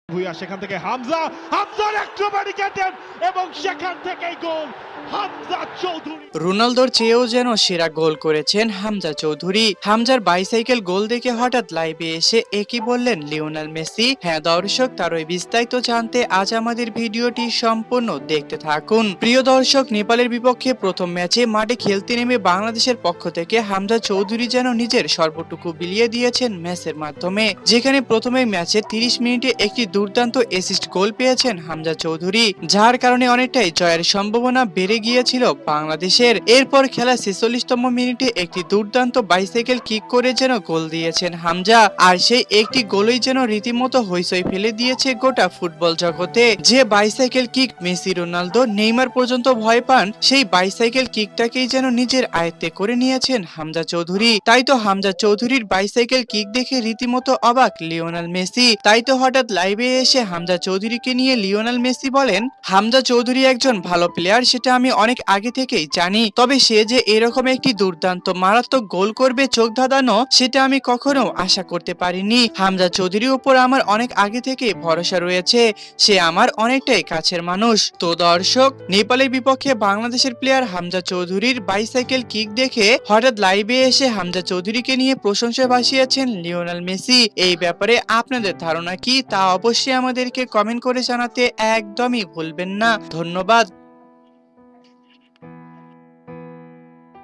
ভুইয়া সেখান থেকে হামজার এক্রোব্যাটিক অ্যাটেম্প এবং সেখান থেকেই গোল হামজা চৌধুরী। রোনালদোর চেয়েও যেন সেরা গোল করেছেন হামজা চৌধুরী। হামজার বাইসাইকেল গোল দেখে হঠাৎ লাইভে এসে একই বললেন লিওনেল মেসি। হ্যাঁ দর্শক, তার ওই বিস্তারিত জানতে আজ আমাদের ভিডিওটি সম্পূর্ণ দেখতে থাকুন। প্রিয় দর্শক, নেপালের বিপক্ষে প্রথম ম্যাচে মাঠে খেলতে নেমে বাংলাদেশের পক্ষ থেকে হামজা চৌধুরী যেন নিজের সর্বটুকু বিলিয়ে দিয়েছেন ম্যাচের মাধ্যমে। যেখানে প্রথমে ম্যাচের 30 মিনিটে একটি দুর্দান্ত অ্যাসিস্ট গোল পেয়েছেন হামজা চৌধুরী, যার কারণে অনেকটাই জয়ের সম্ভাবনা বেড়ে গিয়েছিল বাংলাদেশের। এরপর খেলা 46তম মিনিটে একটি দুর্দান্ত বাইসাইকেল কিক করে যেন গোল দিয়েছেন হামজা। আর সেই একটি গোলই যেন রীতিমতো হইচই ফেলে দিয়েছে গোটা ফুটবল জগতে। যে bicycle kick Messi, Ronaldo, Neymar পর্যন্ত ভয় পান, সেই বাইসাইকেল কিকটাকেই যেন নিজের আয়ত্তে করে নিয়েছেন হামজা চৌধুরী। তাই তো হামজা চৌধুরীর বাইসাইকেল কিক দেখে রীতিমতো অবাক লিওনেল মেসি। তাই তো হঠাৎ লাইভে এসে হামজা চৌধুরীকে নিয়ে লিওনেল মেসি বলেন, হামজা চৌধুরী একজন ভালো প্লেয়ার, সেটা আমি অনেক আগে থেকেই জানি, তবে সে যে এরকম একটি দুর্দান্ত মারাত্মক গোল করবে চোখ ধাঁধানো, সেটা আমি কখনো আশা করতে পারিনি। হামজা চৌধুরীর উপর আমার অনেক আগে থেকে ভরসা রয়েছে, সে আমার অনেকটাই কাছের মানুষ। তো দর্শক, নেপালের বিপক্ষে বাংলাদেশের প্লেয়ার হামজা চৌধুরীর বাইসাইকেল কিক দেখে হঠাৎ লাইভে এসে হামজা চৌধুরীকে নিয়ে প্রশংসায় ভাসিয়েছেন লিওনেল মেসি। এই ব্যাপারে আপনাদের ধারণা কি, তা অবশ্যই আমাদেরকে কমেন্ট করে জানাতে একদমই ভুলবেন না। ধন্যবাদ।